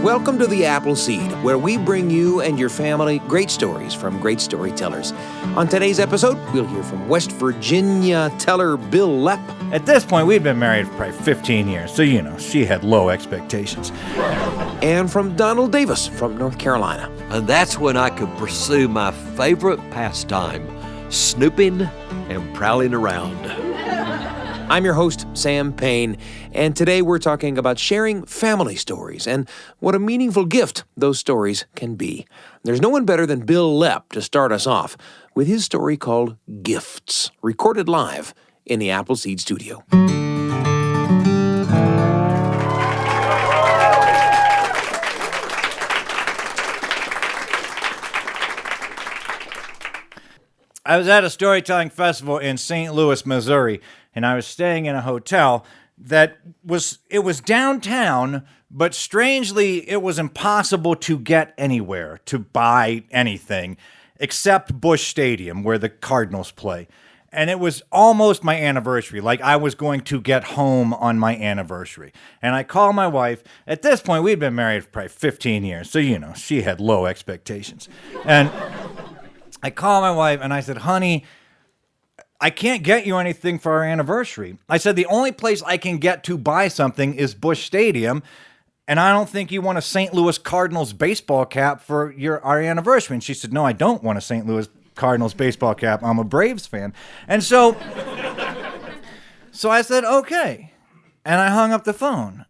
Welcome to the Apple Seed, where we bring you and your family great stories from great storytellers. On today's episode, we'll hear from West Virginia teller Bil Lepp. At this point, we'd been married for probably 15 years, so she had low expectations. And from Donald Davis from North Carolina. And that's when I could pursue my favorite pastime, snooping and prowling around. I'm your host, Sam Payne, and today we're talking about sharing family stories and what a meaningful gift those stories can be. There's no one better than Bil Lepp to start us off with his story called Gifts, recorded live in the Appleseed studio. I was at a storytelling festival in St. Louis, Missouri, and I was staying in a hotel that was downtown, but strangely, it was impossible to get anywhere, to buy anything, except Busch Stadium, where the Cardinals play. And it was almost my anniversary, like I was going to get home on my anniversary. And I called my wife. At this point, we'd been married for probably 15 years, so she had low expectations. And I called my wife and I said, honey, I can't get you anything for our anniversary. I said, the only place I can get to buy something is Busch Stadium, and I don't think you want a St. Louis Cardinals baseball cap for our anniversary. And she said, no, I don't want a St. Louis Cardinals baseball cap. I'm a Braves fan. And so I said, okay. And I hung up the phone.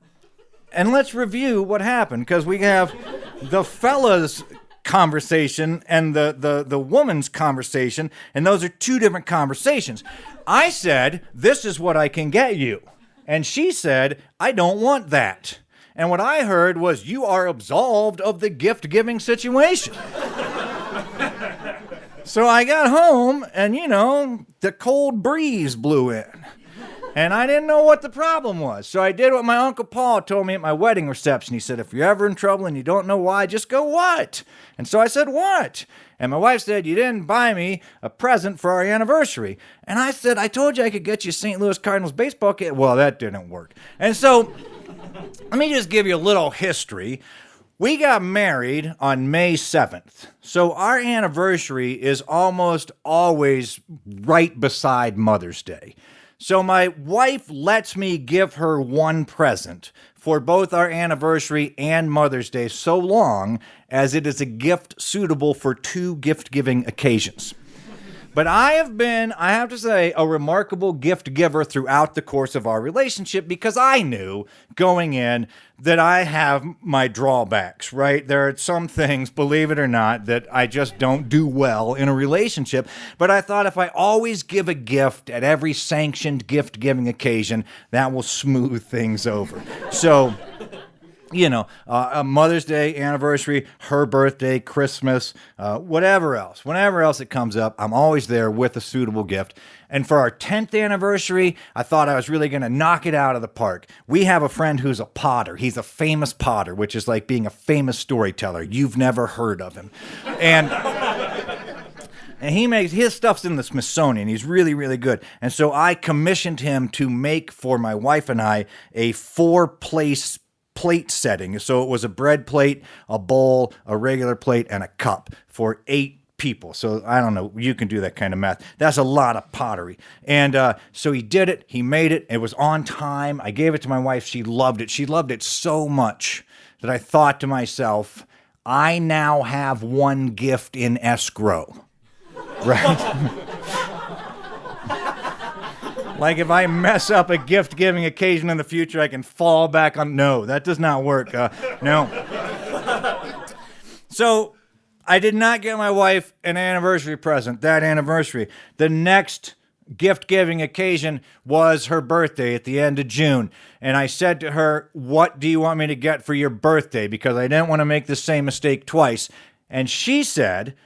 And let's review what happened, because we have the fellas' conversation and the woman's conversation, and those are two different conversations. I said, this is what I can get you. And she said, I don't want that. And what I heard was, you are absolved of the gift-giving situation. So I got home, and the cold breeze blew in. And I didn't know what the problem was. So I did what my Uncle Paul told me at my wedding reception. He said, if you're ever in trouble and you don't know why, just go, what? And so I said, what? And my wife said, you didn't buy me a present for our anniversary. And I said, I told you I could get you a St. Louis Cardinals baseball cap. Well, that didn't work. And so let me just give you a little history. We got married on May 7th. So our anniversary is almost always right beside Mother's Day. So my wife lets me give her one present for both our anniversary and Mother's Day, so long as it is a gift suitable for two gift-giving occasions. But I have been, I have to say, a remarkable gift giver throughout the course of our relationship, because I knew going in that I have my drawbacks, right? There are some things, believe it or not, that I just don't do well in a relationship. But I thought if I always give a gift at every sanctioned gift-giving occasion, that will smooth things over. So a Mother's Day, anniversary, her birthday, Christmas, whatever else. Whenever else it comes up, I'm always there with a suitable gift. And for our 10th anniversary, I thought I was really going to knock it out of the park. We have a friend who's a potter. He's a famous potter, which is like being a famous storyteller. You've never heard of him. And his stuff's in the Smithsonian. He's really, really good. And so I commissioned him to make for my wife and I a 4-place plate setting. So it was a bread plate, a bowl, a regular plate, and a cup for 8 people. So I don't know, you can do that kind of math. That's a lot of pottery. And so he did it, he made it, it was on time. I gave it to my wife, she loved it. She loved it so much that I thought to myself, I now have one gift in escrow. Right? Like if I mess up a gift-giving occasion in the future, I can fall back on. No, that does not work. No. So I did not get my wife an anniversary present that anniversary. The next gift-giving occasion was her birthday at the end of June. And I said to her, what do you want me to get for your birthday? Because I didn't want to make the same mistake twice. And she said,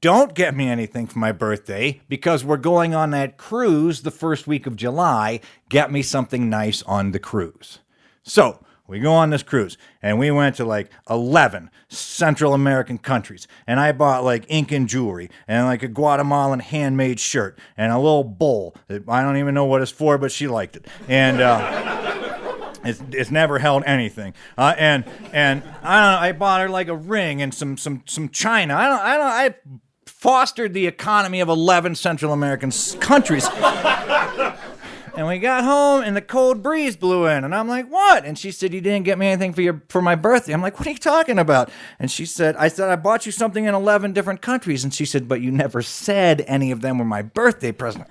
don't get me anything for my birthday because we're going on that cruise the first week of July. Get me something nice on the cruise. So we go on this cruise and we went to like 11 Central American countries. And I bought like Incan jewelry and like a Guatemalan handmade shirt and a little bowl that I don't even know what it's for, but she liked it. And It's never held anything. And I don't know, I bought her like a ring and some china. I fostered the economy of 11 Central American countries. And we got home, and the cold breeze blew in, and I'm like, what? And she said, you didn't get me anything for my birthday. I'm like, what are you talking about? And I said, I bought you something in 11 different countries. And she said, but you never said any of them were my birthday present.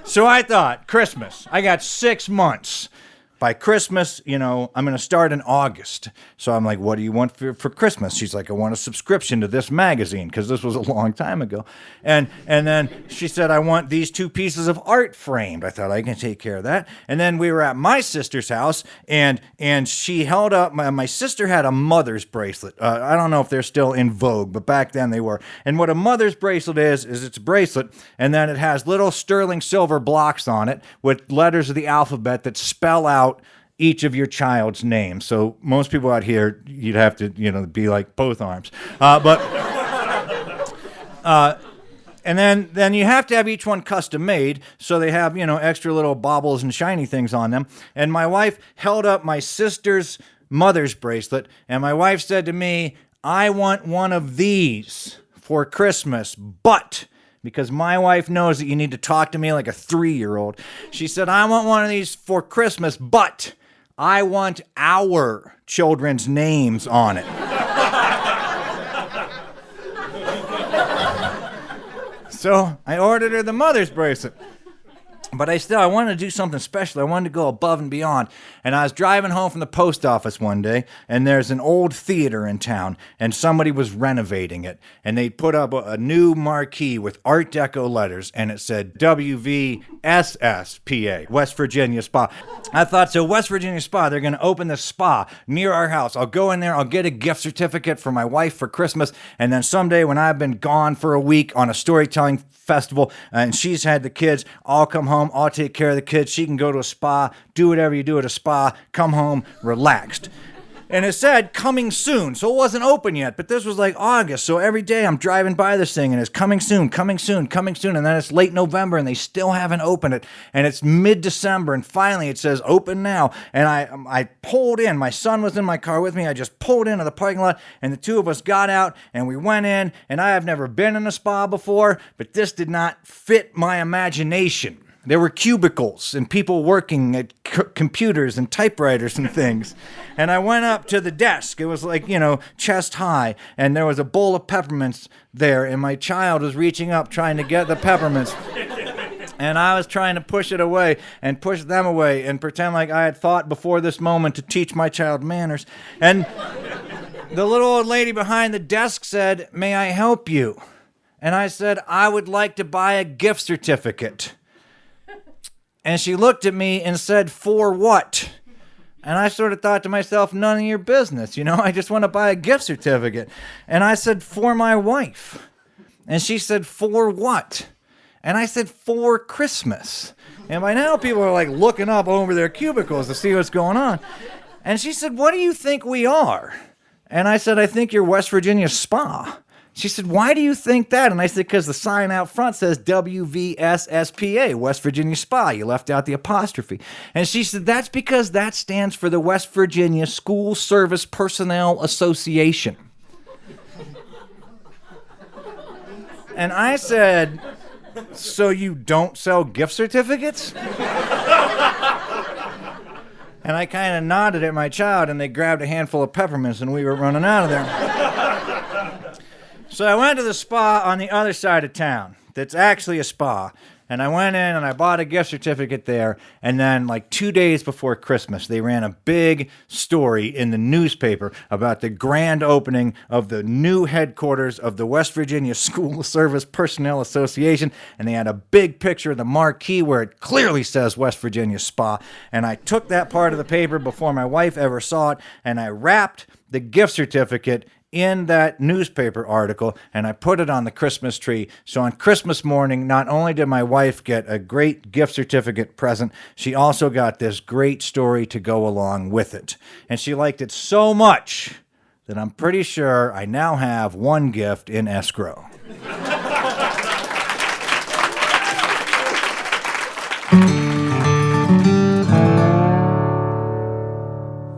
So I thought, Christmas, I got 6 months. By Christmas, I'm going to start in August. So I'm like, what do you want for Christmas? She's like, I want a subscription to this magazine, because this was a long time ago. And then she said, I want these 2 pieces of art framed. I thought, I can take care of that. And then we were at my sister's house, and she held up, my sister had a mother's bracelet. I don't know if they're still in vogue, but back then they were. And what a mother's bracelet is it's a bracelet, and then it has little sterling silver blocks on it with letters of the alphabet that spell out each of your child's names. So most people out here, you'd have to, be like both arms. And then you have to have each one custom made, so they have, extra little baubles and shiny things on them. And my wife held up my sister's mother's bracelet, and my wife said to me, I want one of these for Christmas, but... because my wife knows that you need to talk to me like a 3-year-old. She said, I want one of these for Christmas, but I want our children's names on it. So I ordered her the mother's bracelet. But I wanted to do something special. I wanted to go above and beyond. And I was driving home from the post office one day, and there's an old theater in town, and somebody was renovating it. And they put up a new marquee with Art Deco letters, and it said WVSSPA, West Virginia Spa. I thought, so West Virginia Spa, they're going to open this spa near our house. I'll go in there, I'll get a gift certificate for my wife for Christmas, and then someday when I've been gone for a week on a storytelling festival, and she's had the kids, I'll come home, I'll take care of the kids, she can go to a spa, do whatever you do at a spa, come home relaxed. And it said coming soon, so it wasn't open yet, but this was like August, so every day I'm driving by this thing and it's coming soon, coming soon, coming soon, and then it's late November and they still haven't opened it, and it's mid-December, and finally it says open now, and I pulled in, my son was in my car with me, I just pulled into the parking lot, and the 2 of us got out, and we went in, and I have never been in a spa before, but this did not fit my imagination. There were cubicles and people working at computers and typewriters and things. And I went up to the desk. It was like, chest high. And there was a bowl of peppermints there. And my child was reaching up trying to get the peppermints. And I was trying to push it away and push them away and pretend like I had thought before this moment to teach my child manners. And the little old lady behind the desk said, "May I help you?" And I said, "I would like to buy a gift certificate." And she looked at me and said, "For what?" And I sort of thought to myself, none of your business, I just want to buy a gift certificate. And I said, "For my wife." And she said, "For what?" And I said, "For Christmas." And by now people are like looking up over their cubicles to see what's going on. And she said, "What do you think we are?" And I said, "I think you're West Virginia Spa." She said, "Why do you think that?" And I said, "Because the sign out front says WVSSPA, West Virginia Spa. You left out the apostrophe." And she said, "That's because that stands for the West Virginia School Service Personnel Association." And I said, "So you don't sell gift certificates?" And I kind of nodded at my child, and they grabbed a handful of peppermints, and we were running out of there. So I went to the spa on the other side of town that's actually a spa. And I went in and I bought a gift certificate there. And then like 2 days before Christmas, they ran a big story in the newspaper about the grand opening of the new headquarters of the West Virginia School Service Personnel Association. And they had a big picture of the marquee where it clearly says West Virginia Spa. And I took that part of the paper before my wife ever saw it. And I wrapped the gift certificate in that newspaper article, and I put it on the Christmas tree. So on Christmas morning, not only did my wife get a great gift certificate present, she also got this great story to go along with it. And she liked it so much that I'm pretty sure I now have one gift in escrow.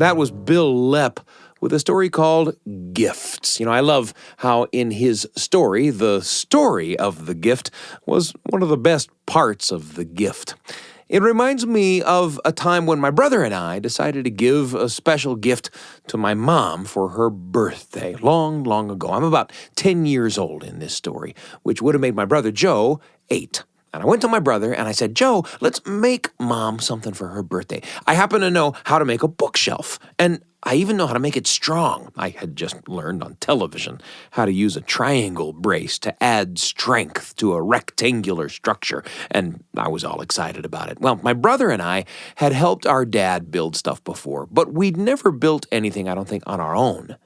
That was Bil Lepp with a story called Gifts. I love how in his story, the story of the gift was one of the best parts of the gift. It reminds me of a time when my brother and I decided to give a special gift to my mom for her birthday, long, long ago. I'm about 10 years old in this story, which would have made my brother Joe 8. And I went to my brother and I said, Joe, let's make Mom something for her birthday. I happen to know how to make a bookshelf, and I even know how to make it strong. I had just learned on television how to use a triangle brace to add strength to a rectangular structure, and I was all excited about it. Well, my brother and I had helped our dad build stuff before, but we'd never built anything, I don't think, on our own.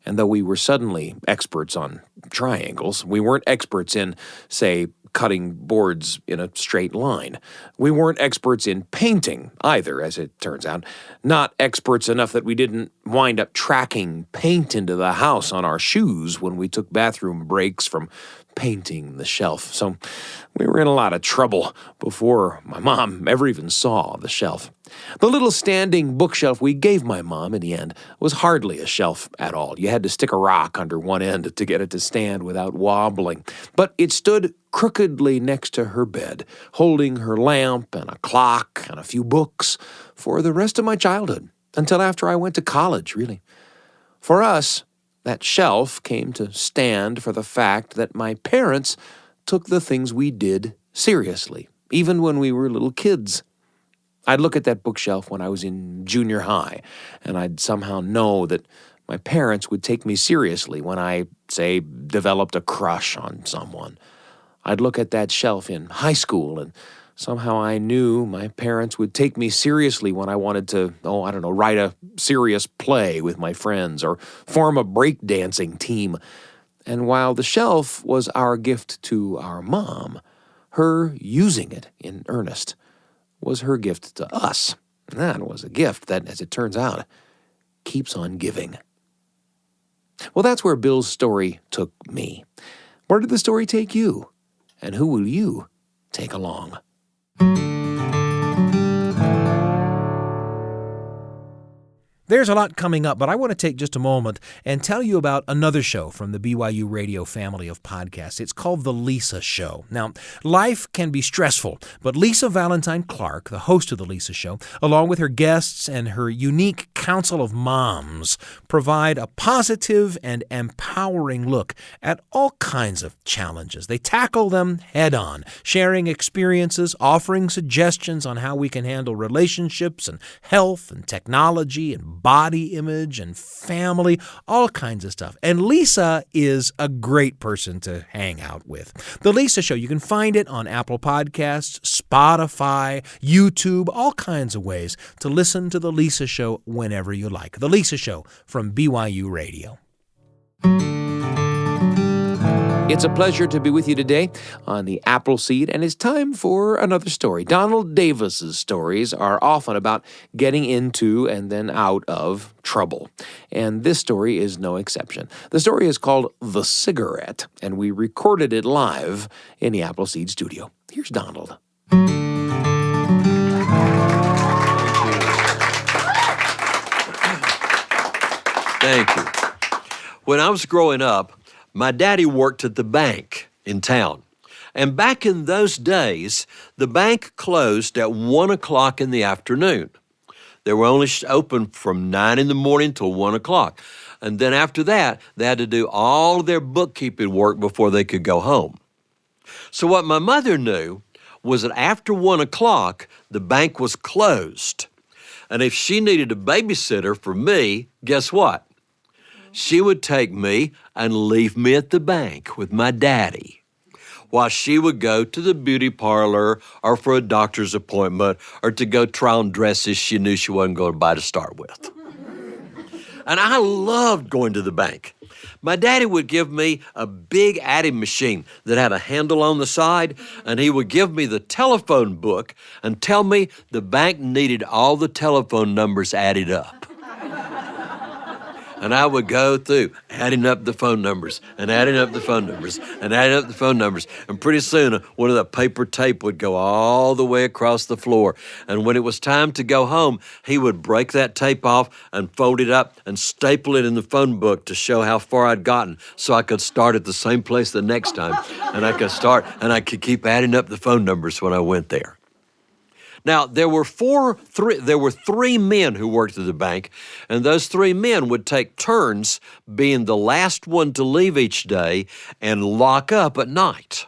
And though we were suddenly experts on triangles, we weren't experts in, say, cutting boards in a straight line. We weren't experts in painting either, as it turns out. Not experts enough that we didn't wind up tracking paint into the house on our shoes when we took bathroom breaks from painting the shelf. So we were in a lot of trouble before my mom ever even saw the shelf. The little standing bookshelf we gave my mom in the end was hardly a shelf at all. You had to stick a rock under one end to get it to stand without wobbling. But it stood crookedly next to her bed, holding her lamp and a clock and a few books for the rest of my childhood, until after I went to college, really. For us, that shelf came to stand for the fact that my parents took the things we did seriously, even when we were little kids. I'd look at that bookshelf when I was in junior high, and I'd somehow know that my parents would take me seriously when I, say, developed a crush on someone. I'd look at that shelf in high school, and somehow I knew my parents would take me seriously when I wanted to, write a serious play with my friends or form a breakdancing team. And while the shelf was our gift to our mom, her using it in earnest was her gift to us. And that was a gift that, as it turns out, keeps on giving. Well, that's where Bill's story took me. Where did the story take you? And who will you take along? There's a lot coming up, but I want to take just a moment and tell you about another show from the BYU Radio family of podcasts. It's called The Lisa Show. Now, life can be stressful, but Lisa Valentine Clark, the host of The Lisa Show, along with her guests and her unique council of moms, provide a positive and empowering look at all kinds of challenges. They tackle them head on, sharing experiences, offering suggestions on how we can handle relationships and health and technology and body image and family, all kinds of stuff. And Lisa is a great person to hang out with. The Lisa Show, you can find it on Apple Podcasts, Spotify, YouTube, all kinds of ways to listen to The Lisa Show whenever you like. The Lisa Show from BYU Radio. It's a pleasure to be with you today on the Appleseed, and it's time for another story. Donald Davis's stories are often about getting into and then out of trouble, and this story is no exception. The story is called The Cigarette, and we recorded it live in the Appleseed studio. Here's Donald. Thank you. When I was growing up, my daddy worked at the bank in town. And back in those days, the bank closed at 1 o'clock in the afternoon. They were only open from 9 in the morning till 1 o'clock. And then after that, they had to do all of their bookkeeping work before they could go home. So what my mother knew was that after 1 o'clock, the bank was closed. And if she needed a babysitter for me, guess what? She would take me and leave me at the bank with my daddy, while she would go to the beauty parlor or for a doctor's appointment or to go try on dresses she knew she wasn't going to buy to start with. And I loved going to the bank. My daddy would give me a big adding machine that had a handle on the side, and he would give me the telephone book and tell me the bank needed all the telephone numbers added up. And I would go through adding up the phone numbers and adding up the phone numbers and adding up the phone numbers. And pretty soon, one of the paper tape would go all the way across the floor. And when it was time to go home, he would break that tape off and fold it up and staple it in the phone book to show how far I'd gotten so I could start at the same place the next time. And I could keep adding up the phone numbers when I went there. Now, there were three men who worked at the bank, and those three men would take turns being the last one to leave each day and lock up at night.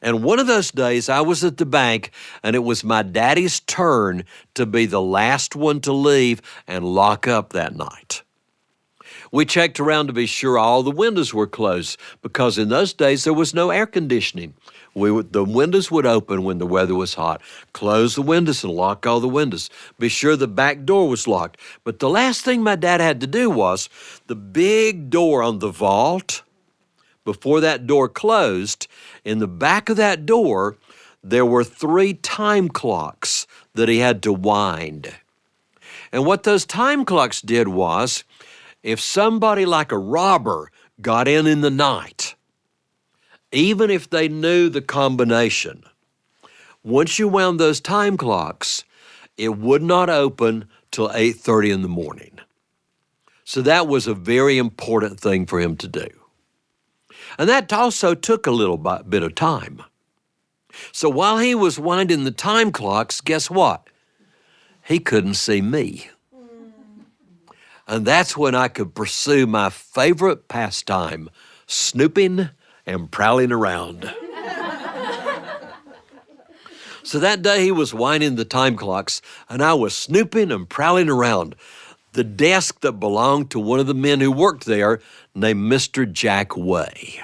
And one of those days, I was at the bank, and it was my daddy's turn to be the last one to leave and lock up that night. We checked around to be sure all the windows were closed, because in those days, there was no air conditioning. The windows would open when the weather was hot. Close the windows and lock all the windows. Be sure the back door was locked. But the last thing my dad had to do was the big door on the vault. Before that door closed, in the back of that door, there were 3 time clocks that he had to wind. And what those time clocks did was, if somebody like a robber got in the night, even if they knew the combination, once you wound those time clocks, it would not open till 8:30 in the morning. So that was a very important thing for him to do. And that also took a little bit of time. So while he was winding the time clocks, guess what? He couldn't see me. And that's when I could pursue my favorite pastime, snooping and prowling around. So that day he was winding the time clocks, and I was snooping and prowling around the desk that belonged to one of the men who worked there named Mr. Jack Way.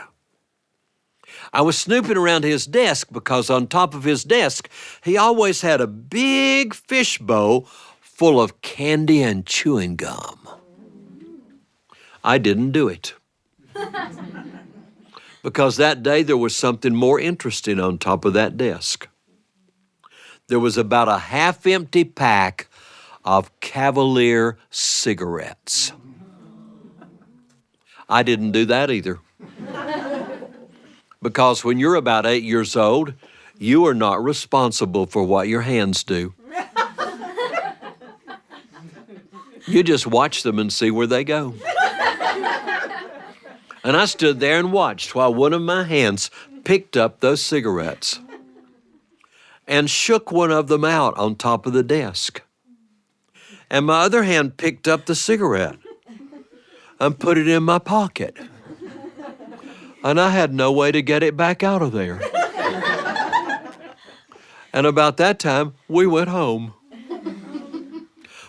I was snooping around his desk because on top of his desk, he always had a big fish bowl full of candy and chewing gum. I didn't do it. Because that day there was something more interesting on top of that desk. There was about a half-empty pack of Cavalier cigarettes. I didn't do that either. Because when you're about 8 years old, you are not responsible for what your hands do. You just watch them and see where they go. And I stood there and watched while one of my hands picked up those cigarettes and shook one of them out on top of the desk. And my other hand picked up the cigarette and put it in my pocket. And I had no way to get it back out of there. And about that time, we went home.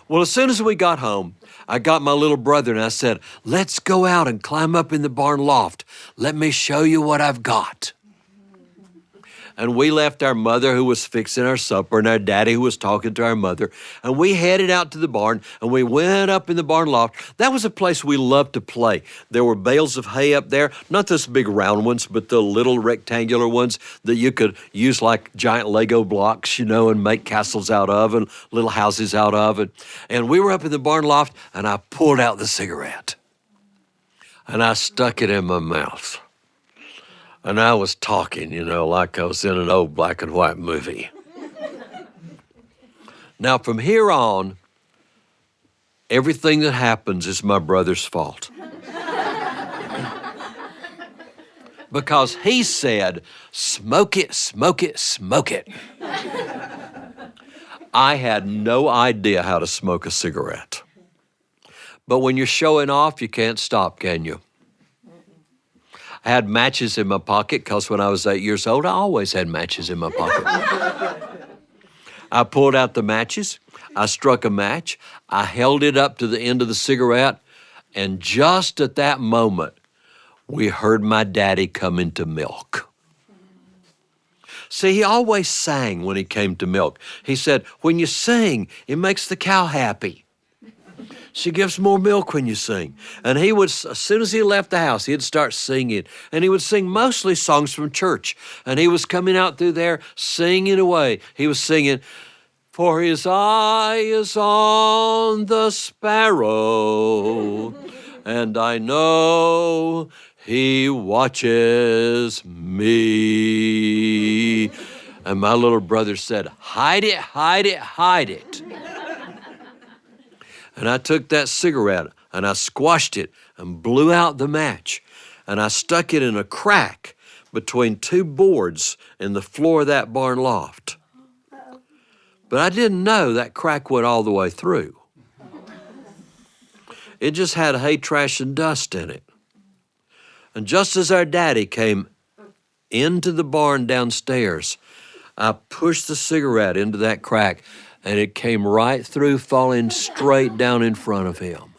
Well, as soon as we got home, I got my little brother and I said, "Let's go out and climb up in the barn loft. Let me show you what I've got." And we left our mother who was fixing our supper and our daddy who was talking to our mother. And we headed out to the barn and we went up in the barn loft. That was a place we loved to play. There were bales of hay up there, not those big round ones, but the little rectangular ones that you could use like giant Lego blocks, and make castles out of and little houses out of. And we were up in the barn loft and I pulled out the cigarette and I stuck it in my mouth. And I was talking, like I was in an old black and white movie. Now, from here on, everything that happens is my brother's fault. Because he said, "Smoke it, smoke it, smoke it." I had no idea how to smoke a cigarette. But when you're showing off, you can't stop, can you? I had matches in my pocket because when I was 8 years old, I always had matches in my pocket. I pulled out the matches. I struck a match. I held it up to the end of the cigarette. And just at that moment, we heard my daddy come into milk. See, he always sang when he came to milk. He said, "When you sing, it makes the cow happy. She gives more milk when you sing." And he would, as soon as he left the house, he'd start singing. And he would sing mostly songs from church. And he was coming out through there singing away. He was singing, For his eye is on the sparrow, and I know he watches me. And my little brother said, hide it, hide it, hide it. And I took that cigarette and I squashed it and blew out the match. And I stuck it in a crack between two boards in the floor of that barn loft. But I didn't know that crack went all the way through. It just had hay, trash, and dust in it. And just as our daddy came into the barn downstairs, I pushed the cigarette into that crack, and it came right through, falling straight down in front of him.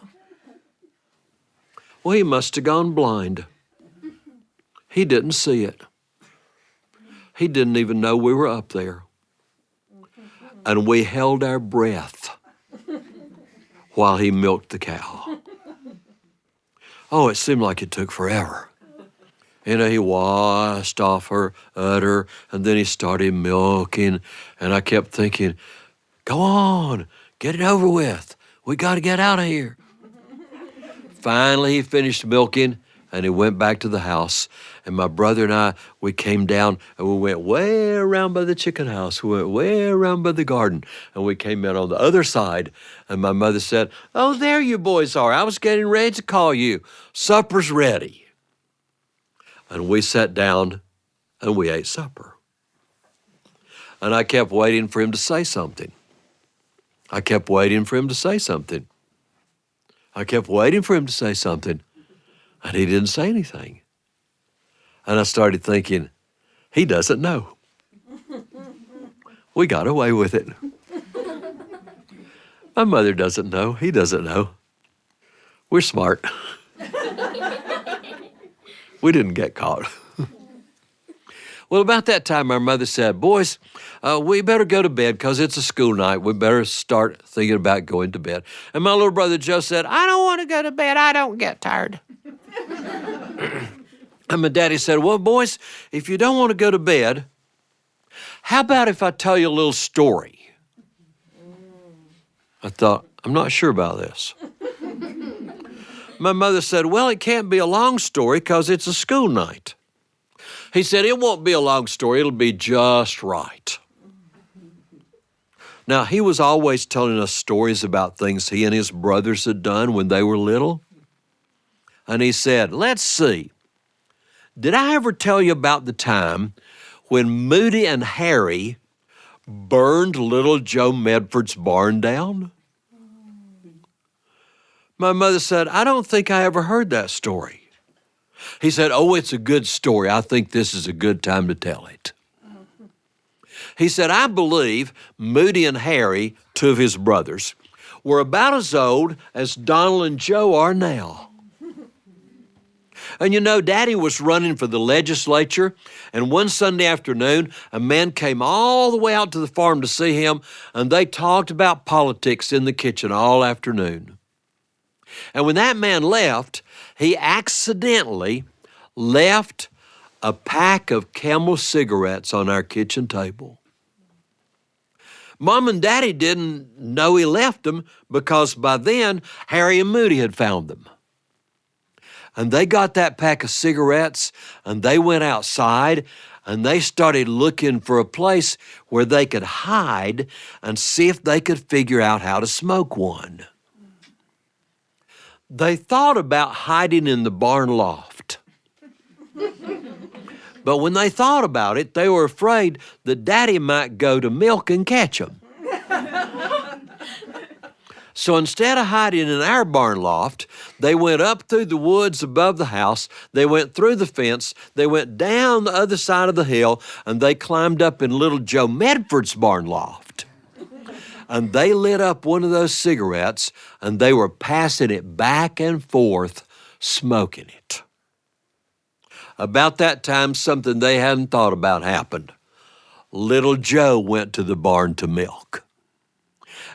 Well, he must have gone blind. He didn't see it. He didn't even know we were up there. And we held our breath while he milked the cow. Oh, it seemed like it took forever. You know, he washed off her udder, and then he started milking, and I kept thinking, go on, get it over with. We got to get out of here. Finally, he finished milking, and he went back to the house. And my brother and I, we came down, and we went way around by the chicken house. We went way around by the garden, and we came in on the other side. And my mother said, oh, there you boys are. I was getting ready to call you. Supper's ready. And we sat down, and we ate supper. And I kept waiting for him to say something. I kept waiting for him to say something. I kept waiting for him to say something, and he didn't say anything. And I started thinking, he doesn't know. We got away with it. My mother doesn't know. He doesn't know. We're smart. We didn't get caught. Well, about that time, our mother said, boys, we better go to bed because it's a school night. We better start thinking about going to bed. And my little brother Joe said, I don't want to go to bed. I don't get tired. And my daddy said, well, boys, if you don't want to go to bed, how about if I tell you a little story? I thought, I'm not sure about this. My mother said, well, it can't be a long story because it's a school night. He said, it won't be a long story. It'll be just right. Now, he was always telling us stories about things he and his brothers had done when they were little. And he said, let's see. Did I ever tell you about the time when Moody and Harry burned little Joe Medford's barn down? My mother said, I don't think I ever heard that story. He said, oh, it's a good story. I think this is a good time to tell it. He said, I believe Moody and Harry, two of his brothers, were about as old as Donald and Joe are now. And you know, Daddy was running for the legislature, and one Sunday afternoon, a man came all the way out to the farm to see him, and they talked about politics in the kitchen all afternoon. And when that man left, he accidentally left a pack of Camel cigarettes on our kitchen table. Mom and Daddy didn't know he left them because by then, Harry and Moody had found them. And they got that pack of cigarettes and they went outside and they started looking for a place where they could hide and see if they could figure out how to smoke one. They thought about hiding in the barn loft. But when they thought about it, they were afraid that Daddy might go to milk and catch them. So instead of hiding in our barn loft, they went up through the woods above the house, they went through the fence, they went down the other side of the hill, and they climbed up in little Joe Medford's barn loft. And they lit up one of those cigarettes, and they were passing it back and forth, smoking it. About that time, something they hadn't thought about happened. Little Joe went to the barn to milk.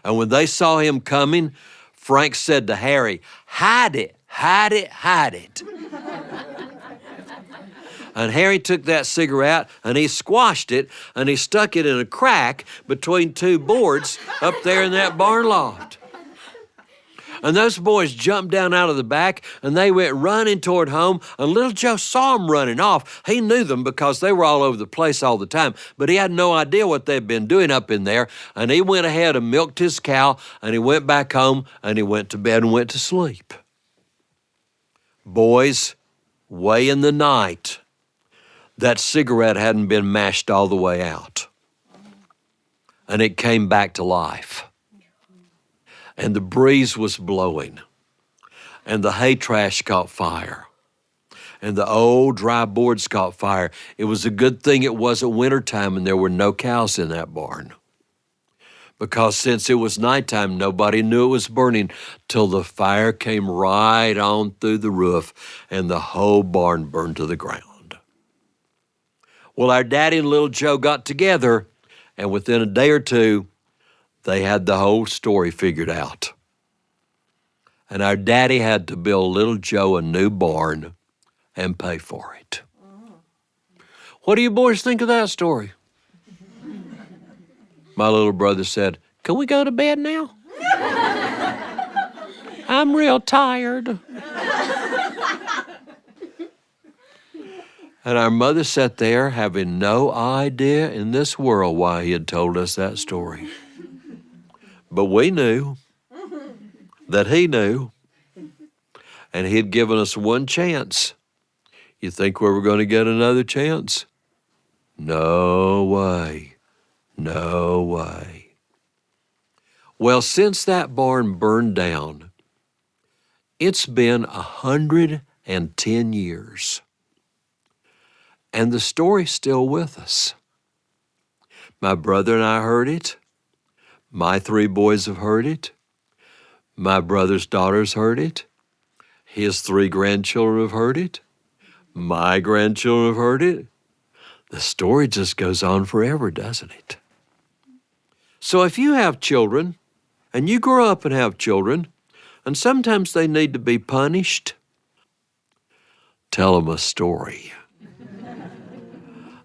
And when they saw him coming, Frank said to Harry, hide it, hide it, hide it. And Harry took that cigarette and he squashed it and he stuck it in a crack between two boards up there in that barn loft. And those boys jumped down out of the back and they went running toward home, and little Joe saw them running off. He knew them because they were all over the place all the time, but he had no idea what they'd been doing up in there. And he went ahead and milked his cow, and he went back home and he went to bed and went to sleep. Boys, way in the night, that cigarette hadn't been mashed all the way out, and it came back to life. And the breeze was blowing, and the hay trash caught fire, and the old dry boards caught fire. It was a good thing it wasn't wintertime and there were no cows in that barn, because since it was nighttime, nobody knew it was burning till the fire came right on through the roof and the whole barn burned to the ground. Well, our daddy and little Joe got together, and within a day or two, they had the whole story figured out. And our daddy had to build little Joe a new barn and pay for it. What do you boys think of that story? My little brother said, "Can we go to bed now? I'm real tired." And our mother sat there having no idea in this world why he had told us that story. But we knew that he knew, and he had given us one chance. You think we were going to get another chance? No way. No way. Well, since that barn burned down, it's been 110 years. And the story's still with us. My brother and I heard it. My 3 boys have heard it. My brother's daughters heard it. His 3 grandchildren have heard it. My grandchildren have heard it. The story just goes on forever, doesn't it? So if you have children, and you grow up and have children, and sometimes they need to be punished, tell them a story.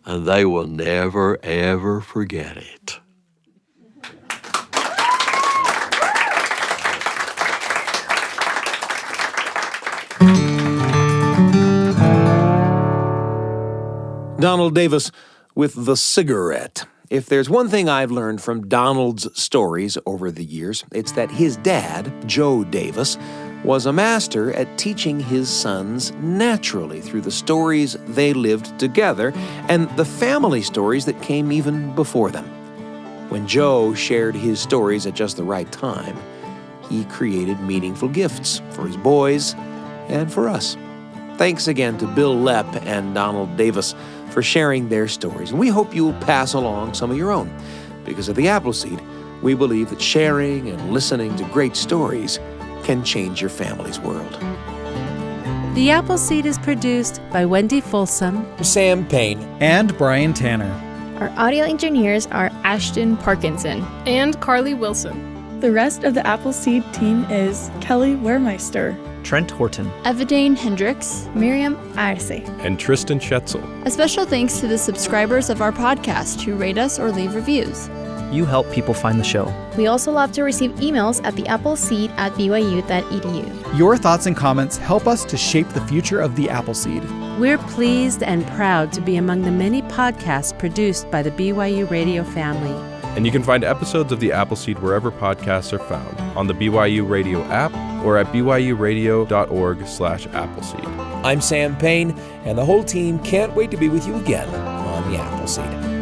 And they will never, ever forget it. Donald Davis with the cigarette. If there's one thing I've learned from Donald's stories over the years, it's that his dad, Joe Davis, was a master at teaching his sons naturally through the stories they lived together and the family stories that came even before them. When Joe shared his stories at just the right time, he created meaningful gifts for his boys and for us. Thanks again to Bil Lepp and Donald Davis for sharing their stories. And we hope you'll pass along some of your own. Because at the Appleseed, we believe that sharing and listening to great stories can change your family's world. The Appleseed is produced by Wendy Folsom, Sam Payne, And Brian Tanner. Our audio engineers are Ashton Parkinson and Carly Wilson. The rest of the Appleseed team is Kelly Wehrmeister, Trent Horton, Evadane Hendricks, Miriam Arce, and Tristan Schetzel. A special thanks to the subscribers of our podcast who rate us or leave reviews. You help people find the show. We also love to receive emails at theappleseed@byu.edu. Your thoughts and comments help us to shape the future of the Appleseed. We're pleased and proud to be among the many podcasts produced by the BYU Radio family. And you can find episodes of The Appleseed wherever podcasts are found, on the BYU Radio app or at byuradio.org/Appleseed. I'm Sam Payne, and the whole team can't wait to be with you again on the Appleseed.